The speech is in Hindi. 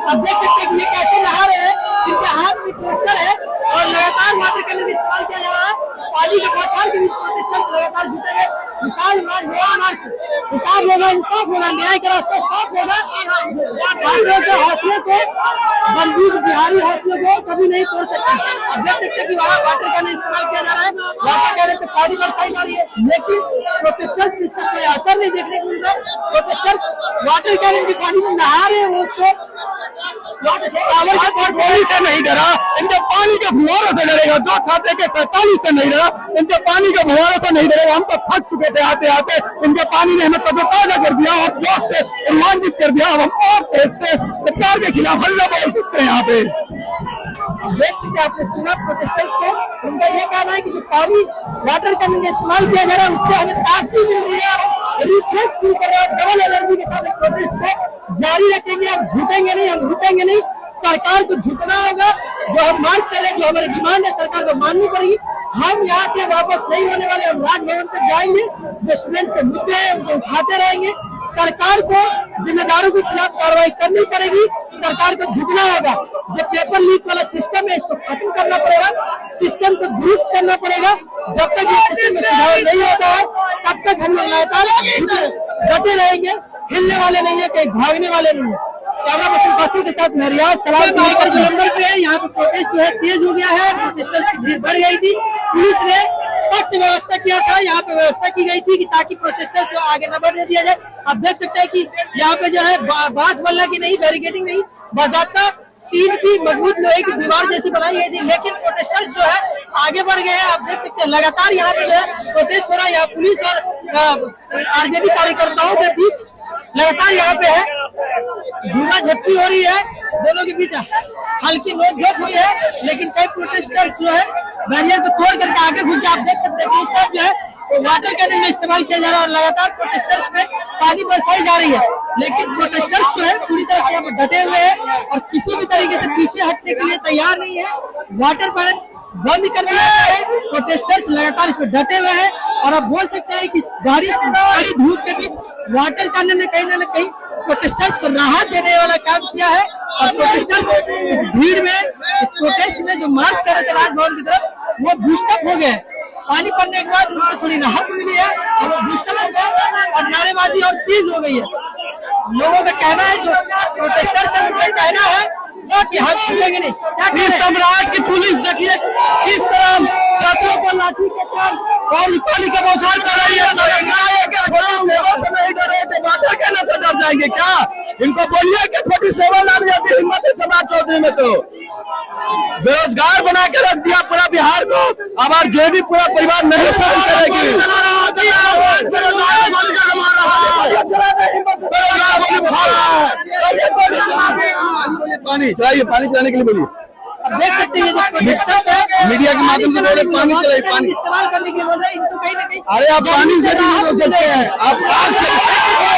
अब देख सकते हैं कि ये कैसे नहा रहे हैं, इनके हाथ में पोस्टर है और लगातार वाटर कैनन इस्तेमाल किया जा रहा है। पानी के बौछार के बीच प्रोटेस्टेंट लगातार जुटे हुए। विशाल मार्च हिसाब होगा, इंसाफ होगा, न्याय का रास्ता साफ होगा। छात्रों के हौसले को, बंदूक बिहारी हौसले को कभी नहीं तोड़ सकते। अब देख सकते हैं कि वहाँ वाटर कैनन इस्तेमाल किया जा रहा है, वाटर कैनन से पानी बरसाई जा रही है, लेकिन प्रोटेस्टर्स में इसका कोई असर नहीं देखने को मिल रहा। प्रोटेस्टर्स वाटर कैनन की पानी में नहा रहे हैं, वो उसको गोली से नहीं डरा, इनके पानी के फुहारों से डरेगा। दो खाते के 47 से नहीं डरा, इनके पानी के फुहारों से नहीं डरेगा। हम तो थक चुके थे आते आते, इनके पानी ने हमें ताजा कर दिया और जोश से रोमांचित कर दिया। अब हम और तेज से सरकार के खिलाफ हल्ला बोल सकते हैं। यहाँ पे देख सकते हैं, आपने सुना प्रोटेस्टर्स को, उनका ये कहना है कि जो पानी वाटर कैनन का इस्तेमाल किया जा रहा है उससे हमें ताजगी मिल रही है, रिफ्रेश फील कर रहा है। डबल एनर्जी के साथ प्रोटेस्ट को जारी रखेंगे। हम झुकेंगे नहीं, हम रुकेंगे नहीं। सरकार को झुकना होगा। जो हम मार्च कर रहे हैं, जो हमारी डिमांड है, सरकार को माननी पड़ेगी। हम यहाँ से वापस नहीं होने वाले, हम राजभवन तक जाएंगे। जो स्टूडेंट्स के मुद्दे हैं उनको उठाते रहेंगे। सरकार को जिम्मेदारों के खिलाफ कार्रवाई करनी पड़ेगी। सरकार को झुकना होगा। जो पेपर लीक वाला सिस्टम है इसको खत्म करना पड़ेगा, सिस्टम को दुरुस्त करना पड़ेगा। जब तक ये सिस्टम में सुधार नहीं होता है तब तक हम लोग लगातार डटे रहेंगे, हिलने वाले नहीं है, कहीं भागने वाले नहीं है। कैमरा पर्सन कासिम के साथ मैं रियाज सलाम लेकर नंबर पे है। यहाँ पे प्रोटेस्ट जो है तेज हो गया है, प्रोटेस्टर्स की भीड़ बढ़ गई थी। पुलिस ने सख्त व्यवस्था किया था, यहाँ पे व्यवस्था की गई थी कि ताकि प्रोटेस्टर्स को आगे न बढ़ने दिया जाए। आप देख सकते हैं कि यहाँ पे जो है बांस बल्ला की नहीं, बैरिकेडिंग नहीं, बाकायदा टीन की मजबूत लोहे की दीवार जैसी बनाई गई थी, लेकिन प्रोटेस्टर्स जो है आगे बढ़ गए हैं। आप देख सकते हैं लगातार यहाँ पे जो है प्रोटेस्ट हो रहा है। यहाँ पुलिस और आरजेडी कार्यकर्ताओं के बीच लगातार यहाँ पे है झूमा झटकी हो रही है, दोनों के बीच हल्की नोकझोंक हुई है। लेकिन कई प्रोटेस्टर्स जो है बैरियर को तोड़ करके आगे घुस गए। आप देख सकते हैं कि इस तरफ जो है वाटर कैनन में इस्तेमाल किया जा रहा है और लगातार प्रोटेस्टर्स में पानी बरसाई जा रही है। लेकिन प्रोटेस्टर्स जो है पूरी तरह से यहाँ पर डटे हुए हैं और किसी भी तरीके से पीछे हटने के लिए तैयार नहीं है। वाटर कैनन बंद कर दिया है, प्रोटेस्टर्स लगातार इसमें डटे हुए हैं। और आप बोल सकते हैं कि कड़ी धूप के बीच वाटर कैनन ने कहीं ना कहीं प्रोटेस्टर्स को राहत देने वाला काम किया है। और प्रोटेस्टर्स इस भीड़ में, इस प्रोटेस्ट में जो मार्च कर रहे थे राजभवन की तरफ, वो बूस्टअप हो गए। पानी पड़ने के बाद उनको थोड़ी राहत मिली है और वो बूस्टअप हो गया और नारेबाजी और तेज हो गई है। लोगों का कहना है, जो प्रोटेस्टर्स है उनका कहना है कि हम छूलेंगे नहीं। इस सम्राट की पुलिस देखिए किस तरह छात्रों पर लाठी के चाल और पानी का बौछार कर रही है। सेवा से नहीं डर रहे थे, वाटर कैनन से डर जाएंगे क्या? इनको बोलिए कि 47 लाख जाती हिम्मत है समाज चौधरी में। तो बेरोजगार बना के रख दिया पूरा बिहार को। अब आरजेडी पूरा परिवार नहीं सहन करेगी। पानी चलाइए, पानी चलाने के लिए बोलिए। देख सकते हैं मीडिया के माध्यम से बोले पानी चलाइए, पानी इस्तेमाल करने के लिए बोल रहे हैं। इनको कहीं ना कहीं अरे आप पानी से नहीं हो सकते हैं, आप आग से